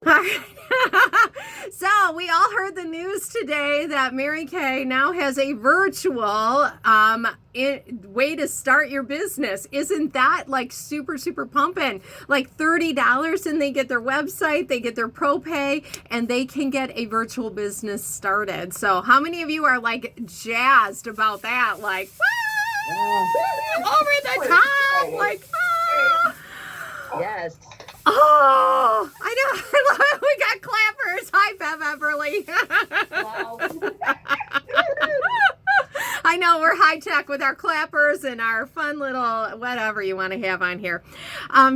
So we all heard the news today that Mary Kay now has a virtual way to start your business. Isn't that like super pumping? Like $30 and they get their website, they get their pro pay, and they can get a virtual business started. So how many of you are like jazzed about that? Like, over the top, like, Yes. oh, I know. I love it. We got clappers. Hi, Bev Everly. Wow. I know we're high tech with our clappers and our fun little whatever you want to have on here.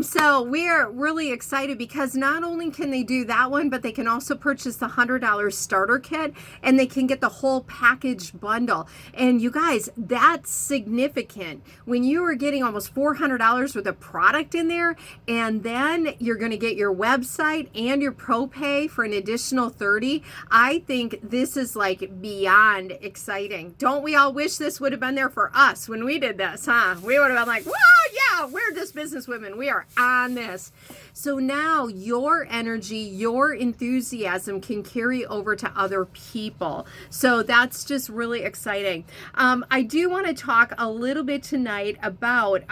So we're really excited because not only can they do that one, but they can also purchase the $100 starter kit and they can get the whole package bundle. And you guys, that's significant. When you are getting almost $400 worth of product in there, and then you're going to get your website and your pro pay for an additional 30. I think this is like beyond exciting. Don't we all wish this would have been there for us when we did this, huh? We would have been like, whoa, yeah, we're just business women. We are on this. So now your energy, your enthusiasm can carry over to other people. So that's just really exciting. I do want to talk a little bit tonight about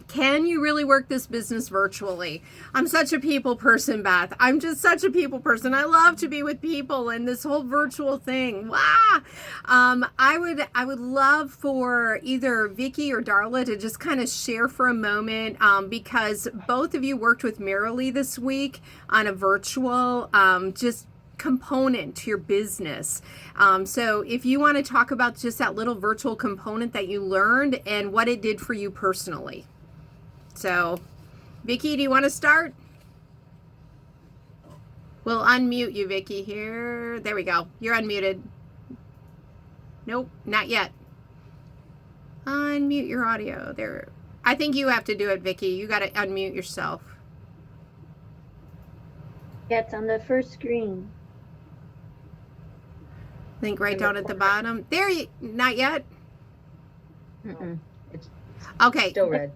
can you really work this business virtually? I'm such a people person, Beth. I'm just such a people person. I love to be with people and this whole virtual thing. Wow. I would love for either Vicki or Darla to just kind of share for a moment because both of you worked with Marilee this week on a virtual just component to your business. So if you want to talk about just that little virtual component that you learned and what it did for you personally. So, Vicki, do you want to start? We'll unmute you, Vicki, here. There we go. You're unmuted. Nope, not yet. Unmute your audio. There. I think you have to do it, Vicki. You got to unmute yourself. Yeah, it's on the first screen. I think right down at the bottom. There you, not yet? Mm-mm. It's Okay. still red.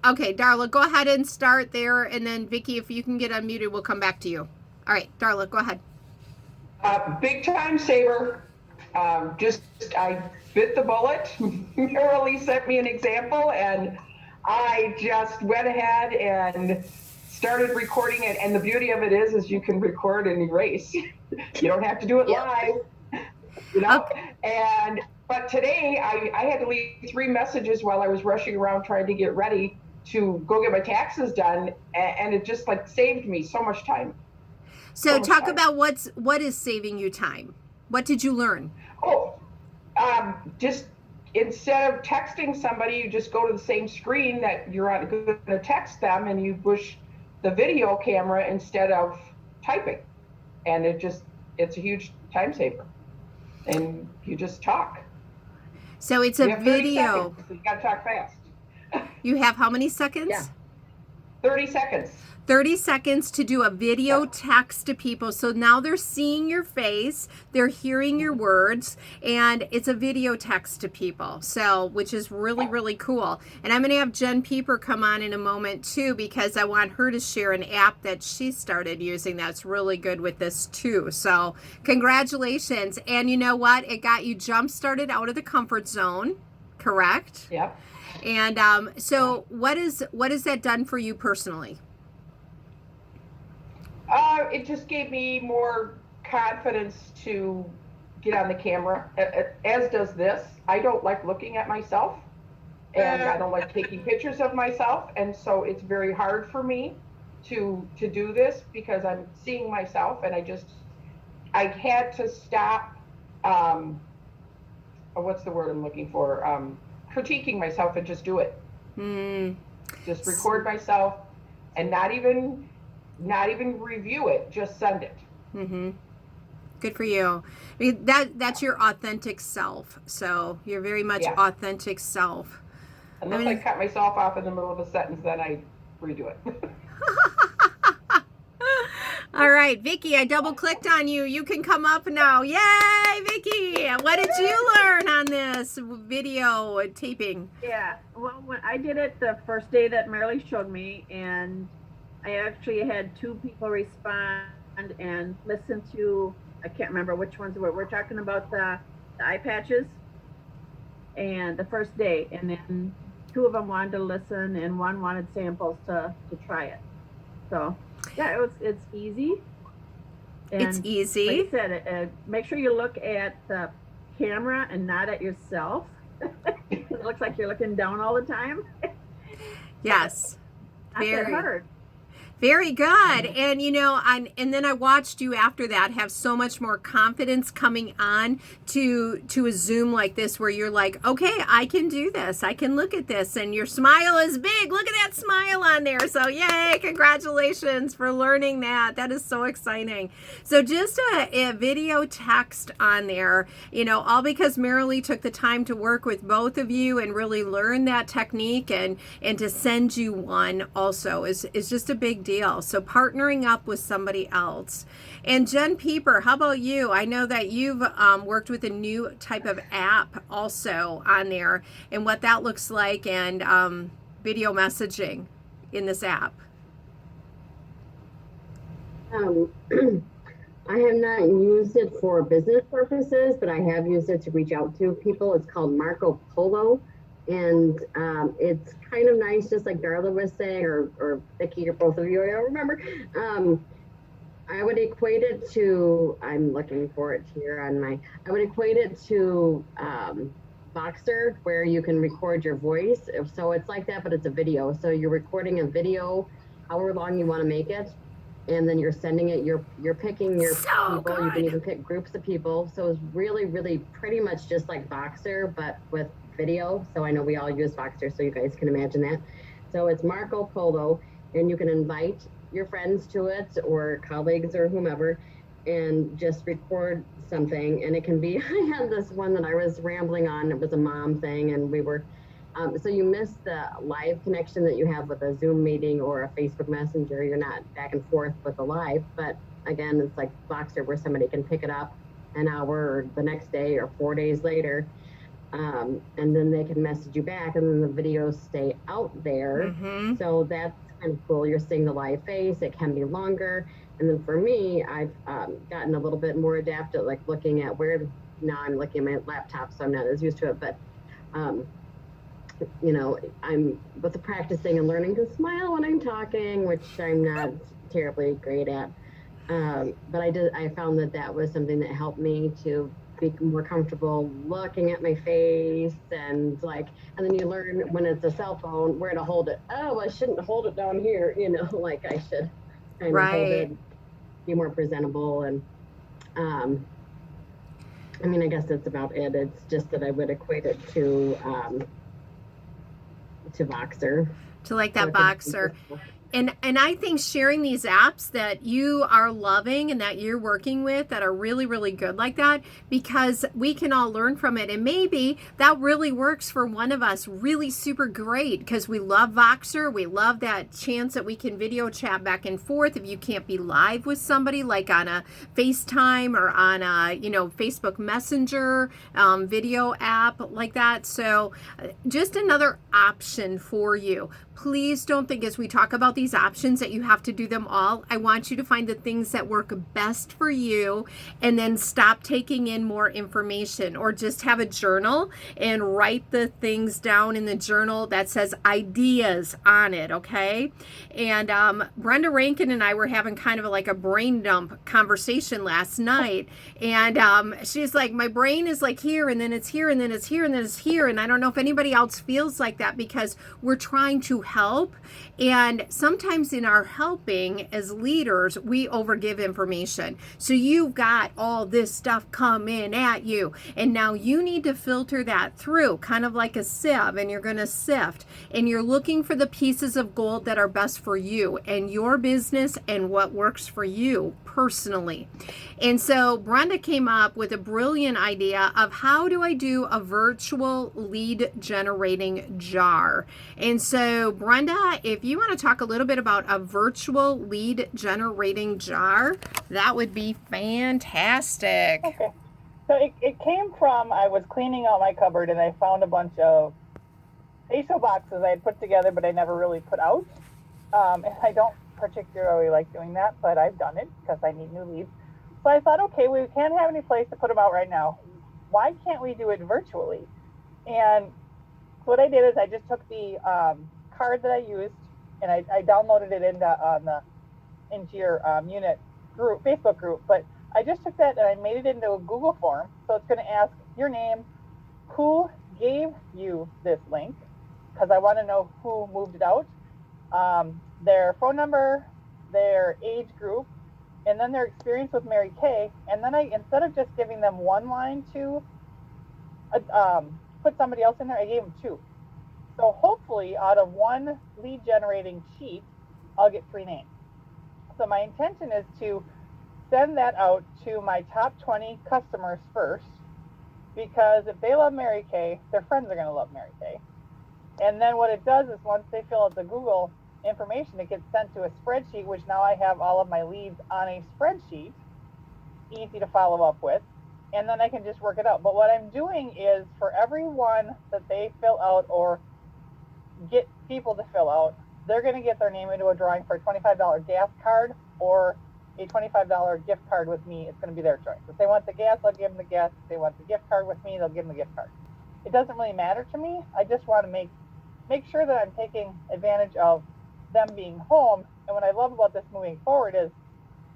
Okay, Darla, go ahead and start there. And then, Vicki, if you can get unmuted, we'll come back to you. All right, Darla, go ahead. Big time saver. I bit the bullet. Marilee sent me an example, and I just went ahead and started recording it. And the beauty of it is you can record and erase. You don't have to do it live. You know. Okay. But today I had to leave 3 messages while I was rushing around trying to get ready to go get my taxes done, and it just like saved me so much time. So talk about what is saving you time. What did you learn? Just instead of texting somebody, you just go to the same screen that you're on going to text them, and you push the video camera instead of typing, and it's a huge time saver, and you just talk. So it's a video. So you got to talk fast. You have how many seconds? Yeah. 30 seconds. 30 seconds to do a video text to people. So now they're seeing your face, they're hearing your words, and it's a video text to people. So, which is really cool. And I'm going to have Jen Pieper come on in a moment too, because I want her to share an app that she started using that's really good with this too. So congratulations. And you know what? It got you jump started out of the comfort zone, correct? Yep. And so what has that done for you personally? It just gave me more confidence to get on the camera, as does this. I don't like looking at myself, and I don't like taking pictures of myself, and so it's very hard for me to do this because I'm seeing myself, and I had to stop, what's the word I'm looking for, critiquing myself and just do it. Just record myself and not even review it, just send it. Good for you. I mean, that's your authentic self. So you're very much authentic self. Unless I cut myself off in the middle of a sentence, then I redo it. All right, Vicki, I double clicked on you. You can come up now. Yay, Vicki! What did you learn on this video taping? Yeah, well, when I did it the first day that Marilee showed me, and I actually had 2 people respond and listen to, I can't remember which ones we're talking about the eye patches and the first day, and then 2 of them wanted to listen and 1 wanted samples to try it. So yeah, it's easy. And It's easy. like I said, make sure you look at the camera and not at yourself. It looks like you're looking down all the time. Yes. Not that Very. hard. Very good. And and then I watched you after that have so much more confidence coming on to a Zoom like this where you're like, okay, I can do this. I can look at this. And your smile is big. Look at that smile on there. So yay, congratulations for learning that. That is so exciting. So just a video text on there, all because Marilee took the time to work with both of you and really learn that technique and to send you one also is just a big deal. So partnering up with somebody else. And Jen Pieper, how about you? I know that you've worked with a new type of app also on there and what that looks like and video messaging in this app. I have not used it for business purposes, but I have used it to reach out to people. It's called Marco Polo. And it's kind of nice, just like Darla was saying, or Vicki, or both of you, I don't remember. I would equate it to, I'm looking for it here on I would equate it to Voxer, where you can record your voice. So it's like that, but it's a video. So you're recording a video, however long you want to make it. And then you're sending it, you're picking your So people. You can good. even pick groups of people. So it's really, really pretty much just like Voxer, but with video. So I know we all use Voxer, so you guys can imagine that. So it's Marco Polo, and you can invite your friends to it or colleagues or whomever and just record something. And it can be, I had this one that I was rambling on. It was a mom thing, and we were, so you miss the live connection that you have with a Zoom meeting or a Facebook Messenger. You're not back and forth with the live, but again, it's like Voxer where somebody can pick it up an hour or the next day or 4 days later. And then they can message you back, and then the videos stay out there. Mm-hmm. So that's kind of cool. You're seeing the live face. It can be longer. And then for me, I've gotten a little bit more adapted, like looking at now I'm looking at my laptop, so I'm not as used to it. But, I'm with the practicing and learning to smile when I'm talking, which I'm not terribly great at. But I found that was something that helped me to be more comfortable looking at my face and then you learn when it's a cell phone where to hold it. Oh, I shouldn't hold it down here, like I should kind of hold it, be more presentable. And I guess that's about it. It's just that I would equate it to Voxer. To like that Voxer. And I think sharing these apps that you are loving and that you're working with that are really, really good like that, because we can all learn from it. And maybe that really works for one of us really super great because we love Voxer. We love that chance that we can video chat back and forth if you can't be live with somebody, like on a FaceTime or on a, Facebook Messenger video app like that. So just another option for you. Please don't think as we talk about these options that you have to do them all. I want you to find the things that work best for you and then stop taking in more information, or just have a journal and write the things down in the journal that says ideas on it, okay? And Brenda Rankin and I were having kind of like a brain dump conversation last night, and she's like, my brain is like here, and then it's here, and then it's here, and then it's here, and I don't know if anybody else feels like that because we're trying to help, and sometimes in our helping as leaders we overgive information. So you've got all this stuff come in at you, and now you need to filter that through, kind of like a sieve, and you're going to sift, and you're looking for the pieces of gold that are best for you and your business and what works for you personally. And so Brenda came up with a brilliant idea of how do I do a virtual lead generating jar. And so Brenda, if you want to talk a little bit about a virtual lead generating jar, that would be fantastic. Okay. So it came from, I was cleaning out my cupboard and I found a bunch of facial boxes I had put together, but I never really put out. And I don't particularly like doing that, but I've done it because I need new leads. So I thought, okay, we can't have any place to put them out right now. Why can't we do it virtually? And what I did is I just took the card that I used and I downloaded it into your unit group, Facebook group. But I just took that and I made it into a Google form. So it's going to ask your name, who gave you this link, because I want to know who moved it out, their phone number, their age group, and then their experience with Mary Kay. And then instead of just giving them one line to put somebody else in there, I gave them two. So hopefully out of one lead generating sheet, I'll get 3 names. So my intention is to send that out to my top 20 customers first, because if they love Mary Kay, their friends are going to love Mary Kay. And then what it does is once they fill out the Google information, it gets sent to a spreadsheet, which now I have all of my leads on a spreadsheet, easy to follow up with, and then I can just work it out. But what I'm doing is for every one that they fill out or get people to fill out, they're going to get their name into a drawing for a $25 gas card or a $25 gift card with me. It's going to be their choice. If they want the gas, I'll give them the gas. If they want the gift card with me, they'll give them the gift card. It doesn't really matter to me. I just want to make sure that I'm taking advantage of them being home. And what I love about this moving forward is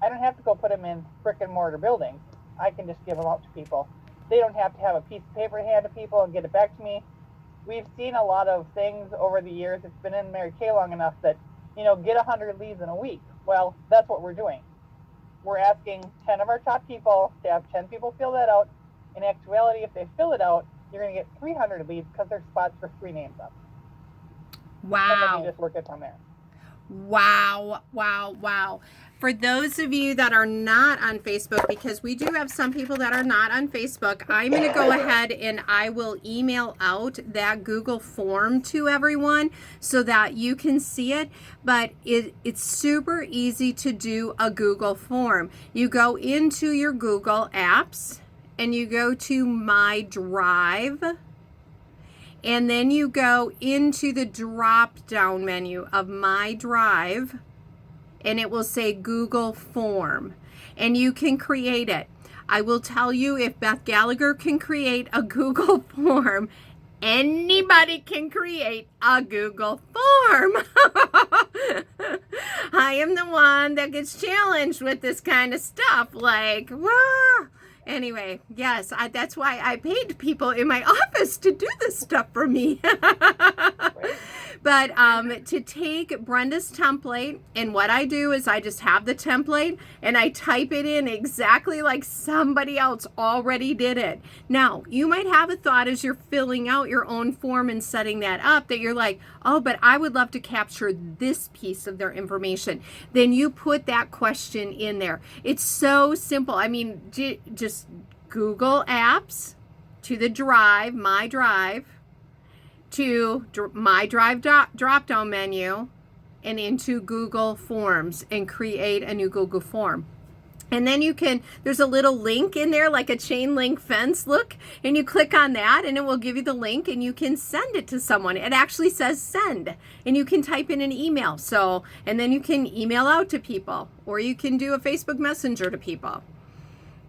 I don't have to go put them in brick and mortar buildings. I can just give them out to people. They don't have to have a piece of paper to hand to people and get it back to me. We've seen a lot of things over the years. It's been in Mary Kay long enough that, get 100 leads in a week. Well, that's what we're doing. We're asking 10 of our top people to have 10 people fill that out. In actuality, if they fill it out, you're going to get 300 leads because there's spots for 3 names up. And then Wow. you just work it from there. Wow, wow, wow. For those of you that are not on Facebook, because we do have some people that are not on Facebook, I'm going to go ahead and I will email out that Google form to everyone so that you can see it. But it's super easy to do a Google form. You go into your Google apps and you go to My Drive. And then you go into the drop down menu of My Drive and it will say Google Form and you can create it. I will tell you, if Beth Gallagher can create a Google Form, anybody can create a Google Form. I am the one that gets challenged with this kind of stuff. Like, wow. Anyway, yes, that's why I paid people in my office to do this stuff for me. But to take Brenda's template, and what I do is I just have the template and I type it in exactly like somebody else already did it. Now, you might have a thought as you're filling out your own form and setting that up that you're like, oh, but I would love to capture this piece of their information. Then you put that question in there. It's so simple. I mean, just Google Apps to the Drive, My Drive, to My Drive drop-down menu and into Google Forms and create a new Google form. And then there's a little link in there, like a chain link fence look, and you click on that and it will give you the link and you can send it to someone. It actually says send, and you can type in an email. So, and then you can email out to people, or you can do a Facebook Messenger to people.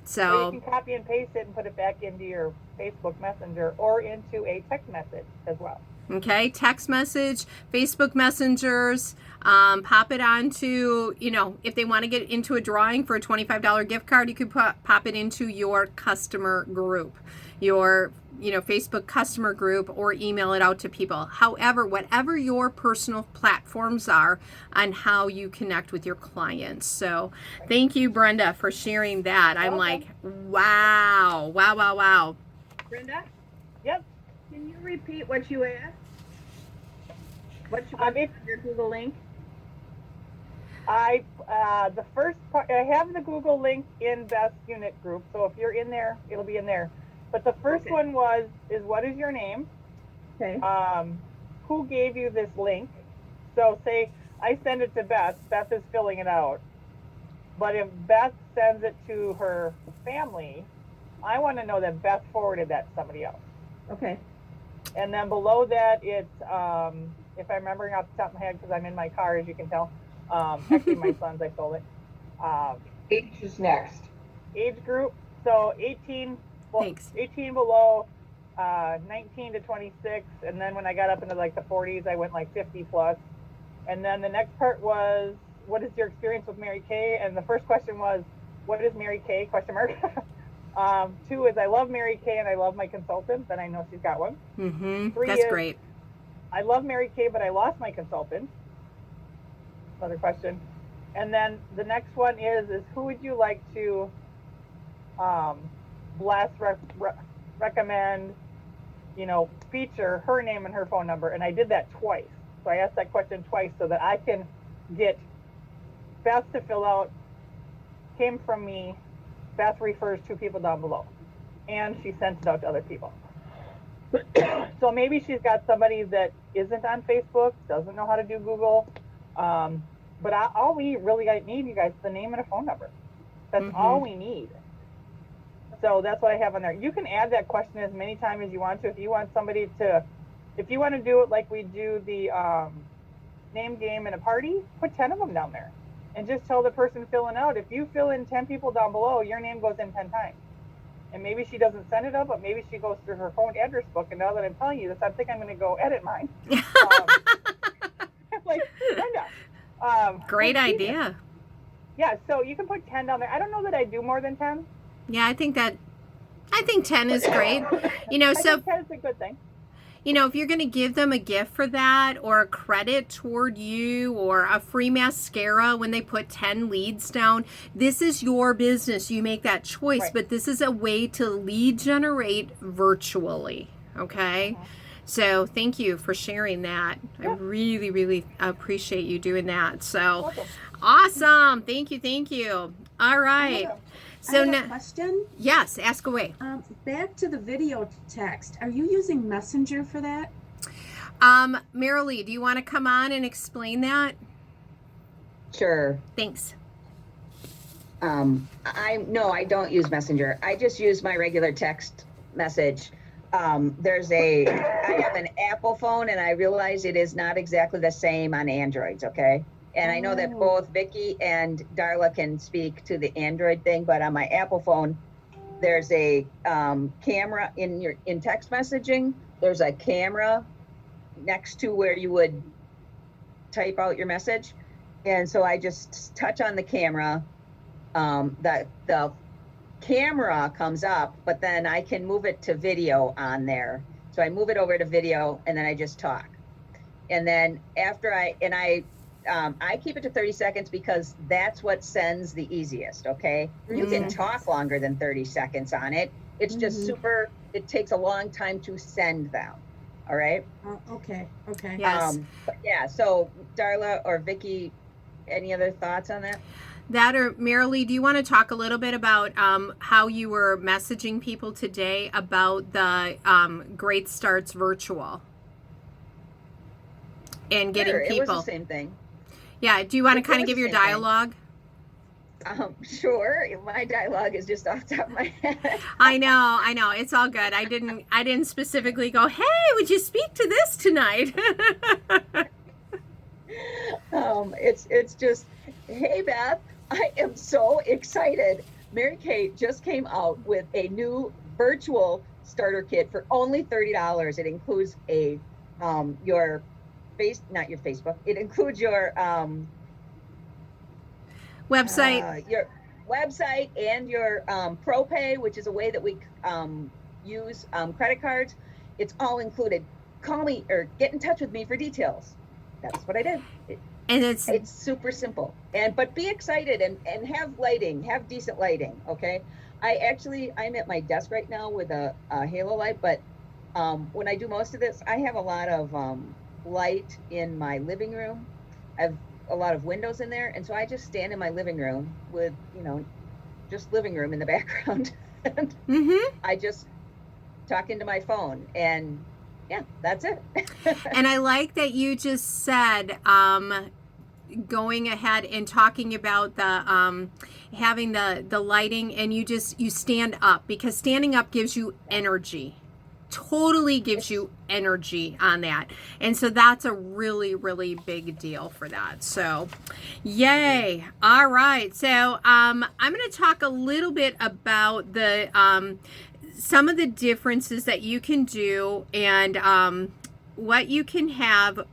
So you can copy and paste it and put it back into your Facebook Messenger or into a text message as well. Okay, text message, Facebook Messengers, pop it onto, if they want to get into a drawing for a $25 gift card, you could pop it into your customer group, your Facebook customer group, or email it out to people. However, whatever your personal platforms are on how you connect with your clients. So thank you, Brenda, for sharing that. I'm like, wow. Brenda, Yep. can you repeat what you asked? What you want your Google link? The first part, I have the Google link in Beth's unit group, so if you're in there, it'll be in there. But the first one is what is your name? Okay. Who gave you this link? So say I send it to Beth. Beth is filling it out. But if Beth sends it to her family, I want to know that Beth forwarded that to somebody else. Okay. And then below that, it's, if I'm remembering off the top of my head, because I'm in my car, as you can tell, Actually, my sons, I sold it. H is next. Age group, so 18, Thanks. 18 below, 19 to 26, and then when I got up into like the 40s, I went like 50 plus. And then the next part was, what is your experience with Mary Kay? And the first question was, what is Mary Kay? Question mark. 2 is, I love Mary Kay and I love my consultant, and I know she's got one. Mm-hmm. 3 That's is, great. I love Mary Kay, but I lost my consultant. Another question. And then the next one is who would you like to bless, recommend, feature her name and her phone number? And I did that twice. So I asked that question twice so that I can get Beth to fill out, came from me, Beth refers 2 people down below. And she sent it out to other people. So maybe she's got somebody that isn't on Facebook, doesn't know how to do Google. But all we really need, you guys, is the name and a phone number. That's all we need. So that's what I have on there. You can add that question as many times as you want to. If you want somebody to, if you want to do it like we do the name game in a party, put 10 of them down there. And just tell the person filling out, if you fill in 10 people down below, your name goes in 10 times. And maybe she doesn't send it up, but maybe she goes through her phone address book. And now that I'm telling you this, I think I'm going to go edit mine. Like, Brenda. Great idea. Yeah, so you can put 10 down there. I don't know that I do more than 10. Yeah, I think 10 is great. I think 10 is a good thing. If you're going to give them a gift for that, or a credit toward you, or a free mascara when they put 10 leads down, this is your business. You make that choice, Right. but this is a way to lead generate virtually. Okay. So thank you for sharing that. I really, really appreciate you doing that. So Welcome. awesome. Thank you. All right. So I have now, a question. yes, ask away. Back to the video text. Are you using Messenger for that? Marilee, do you want to come on and explain that? Sure. Thanks. I don't use Messenger. I just use my regular text message. I have an Apple phone, and I realize it is not exactly the same on Androids. Okay. And I know that both Vicky and Darla can speak to the Android thing, but on my Apple phone, there's a camera in text messaging. There's a camera next to where you would type out your message, and so I just touch on the camera. The camera comes up, but then I can move it to video on there. So I move it over to video, and then I just talk. And then after I keep it to 30 seconds because that's what sends the easiest, okay? You can talk longer than 30 seconds on it. It's just it takes a long time to send them, all right? Okay. Yes. So Darla or Vicky, any other thoughts on that? That, or Marilee, do you want to talk a little bit about how you were messaging people today about the Great Starts Virtual and getting Sure, people? It was the same thing. Yeah. Do you want to It kind of was give the your same thing. dialogue? Sure. My dialogue is just off the top of my head. I know. It's all good. I didn't specifically go, hey, would you speak to this tonight? It's just, hey Beth, I am so excited. Mary Kay just came out with a new virtual starter kit for only $30. It includes not your Facebook. It includes your Website. your website and your ProPay, which is a way that we use credit cards. It's all included. Call me or get in touch with me for details. That's what I did. And it's Super simple. But be excited and have decent lighting. Okay. I'm at my desk right now with a halo light, but when I do most of this, I have a lot of light in my living room. I have a lot of windows in there, and so I just stand in my living room with just living room in the background. And I just talk into my phone, and yeah, that's it. And I like that you just said going ahead and talking about the having the lighting, and you stand up, because standing up gives you energy totally gives you energy on that. And so that's a really, really big deal for that. So yay. All right. So I'm going to talk a little bit about the some of the differences that you can do and what you can have.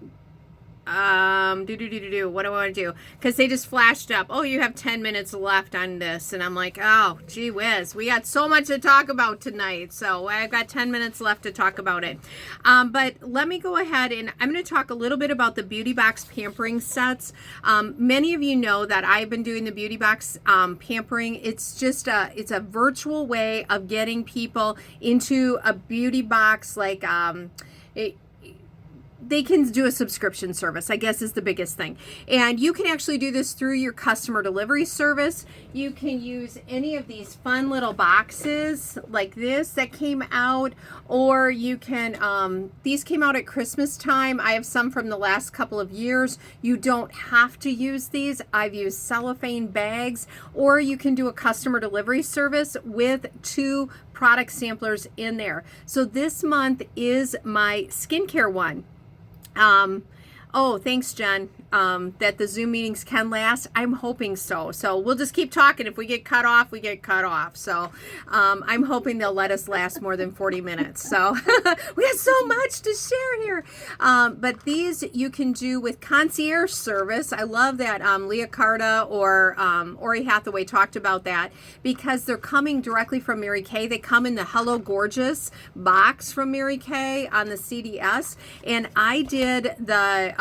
What do I want to do? Because they just flashed up. Oh, you have 10 minutes left on this. And I'm like, oh, gee whiz. We got so much to talk about tonight. So I've got 10 minutes left to talk about it. But let me go ahead and I'm going to talk a little bit about the Beauty Box pampering sets. Many of you know that I've been doing the Beauty Box pampering. It's just it's a virtual way of getting people into a beauty box like they can do a subscription service, I guess, is the biggest thing. And you can actually do this through your customer delivery service. You can use any of these fun little boxes like this that came out, or you can, these came out at Christmas time. I have some from the last couple of years. You don't have to use these. I've used cellophane bags, or you can do a customer delivery service with 2 product samplers in there. So this month is my skincare one. Oh, thanks, Jen, that the Zoom meetings can last. I'm hoping so. So we'll just keep talking. If we get cut off, we get cut off. So I'm hoping they'll let us last more than 40 minutes. So we have so much to share here. But these you can do with concierge service. I love that Leah Carta or Ori Hathaway talked about that because they're coming directly from Mary Kay. They come in the Hello Gorgeous box from Mary Kay on the CDS. And I did the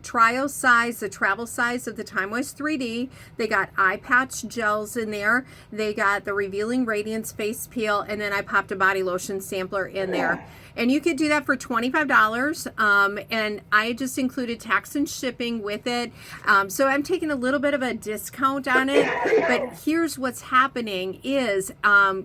trial size, the travel size of the TimeWise 3D. They got eye patch gels in there. They got the Revealing Radiance face peel, and then I popped a body lotion sampler in there. And you could do that for $25. And I just included tax and shipping with it. So I'm taking a little bit of a discount on it. But here's what's happening is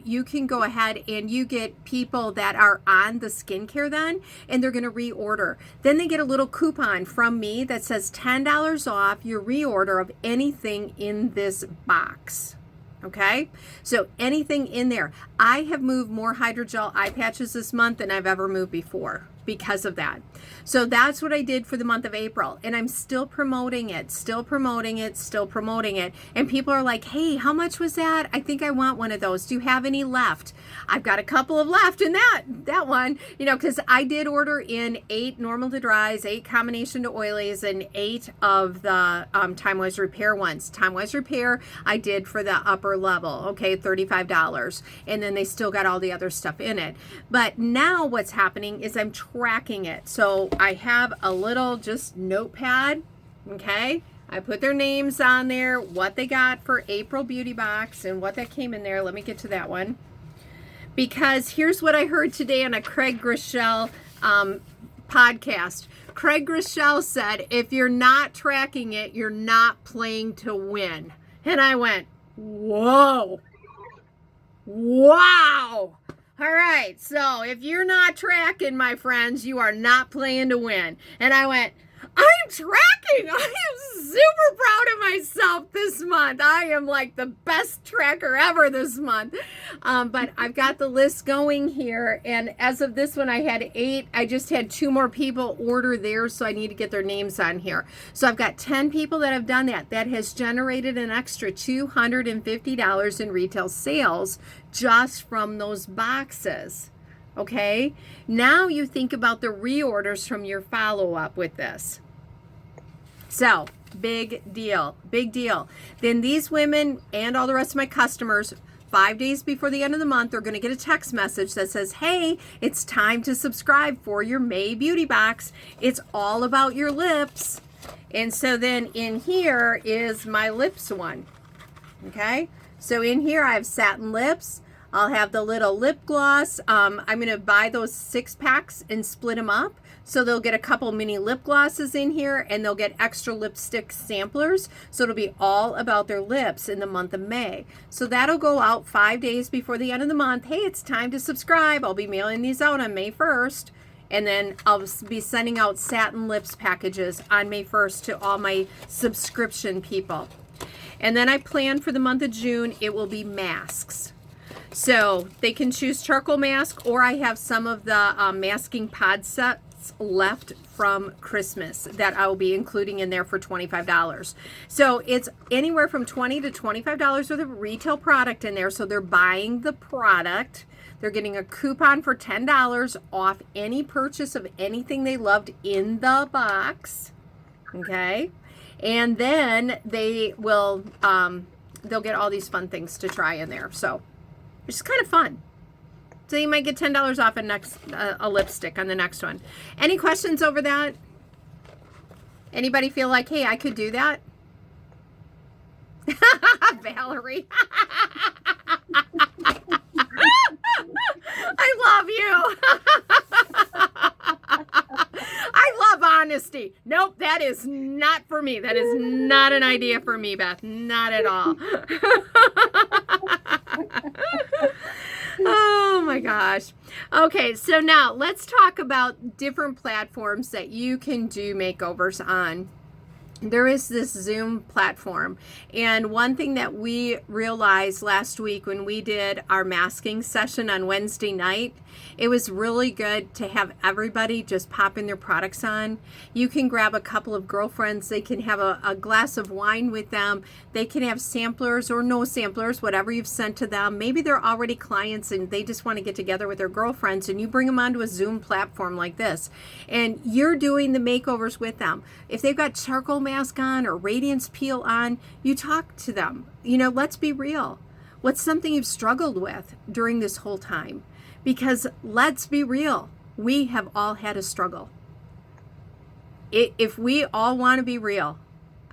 you can go ahead and you get people that are on the skincare then, and they're going to reorder. Then they get a little coupon from me that says $10 off your reorder of anything in this box. Okay, so anything in there. I have moved more hydrogel eye patches this month than I've ever moved before because of that. So that's what I did for the month of April, and I'm still promoting it, still promoting it, still promoting it. And people are like, hey, how much was that? I think I want one of those. Do you have any left? I've got a couple of left in that one, you know, because I did order in 8 normal to dries, 8 combination to oilies, and 8 of the TimeWise Repair ones. TimeWise Repair I did for the upper level, okay, $35, and then they still got all the other stuff in it. But now what's happening is I'm tracking it. So I have a little just notepad, okay? I put their names on there, what they got for April Beauty Box, and what that came in there. Let me get to that one. Because here's what I heard today on a Craig Groeschel podcast. Craig Groeschel said, if you're not tracking it, you're not playing to win. And I went, whoa, wow. All right, so if you're not tracking, my friends, you are not playing to win. And I went, I'm tracking. I am super proud of myself this month. I am like the best tracker ever this month. But I've got the list going here. And as of this one, I had 8. I just had 2 more people order theirs, so I need to get their names on here. So I've got 10 people that have done that. That has generated an extra $250 in retail sales just from those boxes. Okay, now you think about the reorders from your follow-up with this. So, big deal, big deal. Then these women and all the rest of my customers, 5 days before the end of the month, they're going to get a text message that says, hey, it's time to subscribe for your May Beauty Box. It's all about your lips. And so then in here is my lips one. Okay, so in here I have satin lips. I'll have the little lip gloss. I'm going to buy those 6 packs and split them up. So they'll get a couple mini lip glosses in here, and they'll get extra lipstick samplers. So it'll be all about their lips in the month of May. So that'll go out 5 days before the end of the month. Hey, it's time to subscribe. I'll be mailing these out on May 1st. And then I'll be sending out satin lips packages on May 1st to all my subscription people. And then I plan for the month of June, it will be masks. So they can choose charcoal mask, or I have some of the masking pod sets left from Christmas that I will be including in there for $25. So it's anywhere from $20 to $25 worth of retail product in there. So they're buying the product. They're getting a coupon for $10 off any purchase of anything they loved in the box. Okay. And then they will, they'll get all these fun things to try in there. So it's just kind of fun. So you might get $10 off a lipstick on the next one. Any questions over that? Anybody feel like, hey, I could do that? Valerie. I love you. I love honesty. Nope, that is not for me. That is not an idea for me, Beth. Not at all. Oh my gosh. Okay, so now let's talk about different platforms that you can do makeovers on. There is this Zoom platform, and one thing that we realized last week when we did our masking session on Wednesday night, it was really good to have everybody just pop in their products on. You can grab a couple of girlfriends, they can have a glass of wine with them, they can have samplers or no samplers, whatever you've sent to them. Maybe they're already clients and they just want to get together with their girlfriends, and you bring them onto a Zoom platform like this, and you're doing the makeovers with them. If they've got charcoal mask on or radiance peel on, you talk to them. You know, let's be real. What's something you've struggled with during this whole time? Because let's be real, we have all had a struggle. If we all want to be real,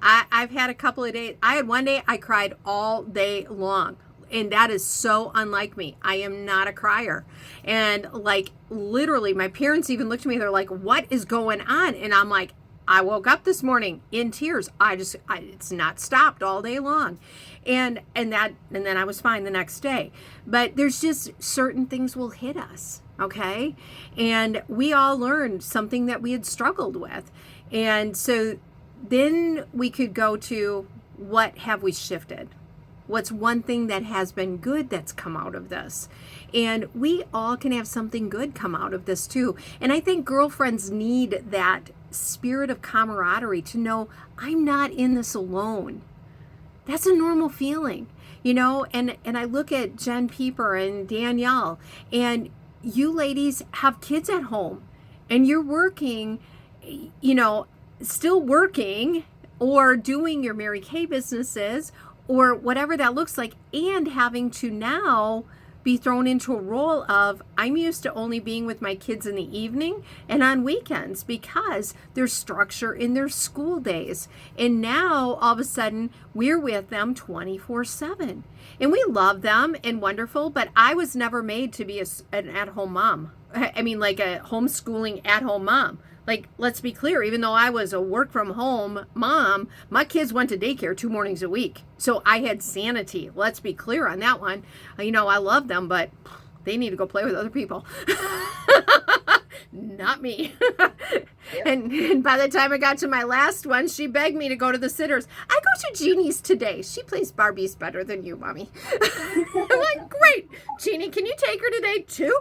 I've had a couple of days. I had one day I cried all day long. And that is so unlike me. I am not a crier. And like literally my parents even looked at me, they're like, what is going on? And I'm like, I woke up this morning in tears. It's not stopped all day long. And then I was fine the next day. But there's just certain things will hit us, okay? And we all learned something that we had struggled with. And so then we could go to, what have we shifted? What's one thing that has been good that's come out of this? And we all can have something good come out of this too. And I think girlfriends need that spirit of camaraderie to know I'm not in this alone. That's a normal feeling, you know, and I look at Jen Pieper and Danielle, and you ladies have kids at home and you're working, you know, still working or doing your Mary Kay businesses or whatever that looks like, and having to now be thrown into a role of, I'm used to only being with my kids in the evening and on weekends because there's structure in their school days. And now all of a sudden we're with them 24/7. And we love them and wonderful, but I was never made to be an at-home mom. I mean, like a homeschooling at-home mom. Like, let's be clear, even though I was a work from home mom, my kids went to daycare 2 mornings a week. So I had sanity. Let's be clear on that one. You know, I love them, but they need to go play with other people. Not me. Yep. And by the time I got to my last one, she begged me to go to the sitters. I go to Jeannie's today. She plays Barbies better than you, Mommy. I'm like, great. Jeannie, can you take her today too?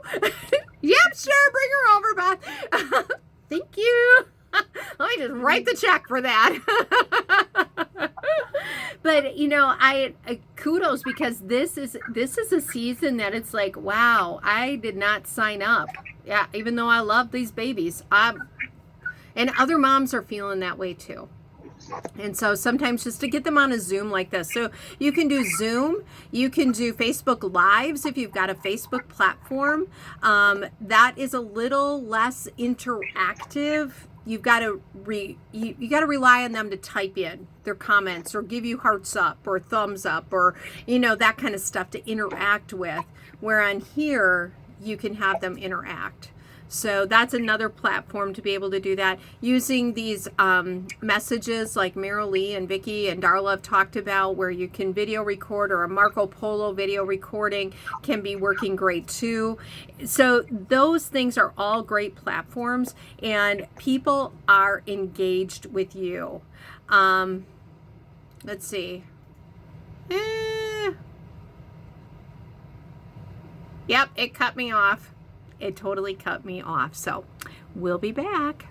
Yep, sure. Bring her over, Beth. Thank you. Let me just write the check for that. But you know, I kudos, because this is a season that it's like, wow, I did not sign up. Yeah, even though I love these babies, and other moms are feeling that way too. And so sometimes just to get them on a Zoom like this. So you can do Zoom, you can do Facebook Lives if you've got a Facebook platform. That is a little less interactive. You've got to you got to rely on them to type in their comments or give you hearts up or thumbs up or, you know, that kind of stuff to interact with. Where on here you can have them interact. So that's another platform to be able to do that. Using these messages like Meryl Lee and Vicki and Darla have talked about, where you can video record, or a Marco Polo video recording can be working great too. So those things are all great platforms, and people are engaged with you. Let's see. Yep, it cut me off. It totally cut me off. So we'll be back.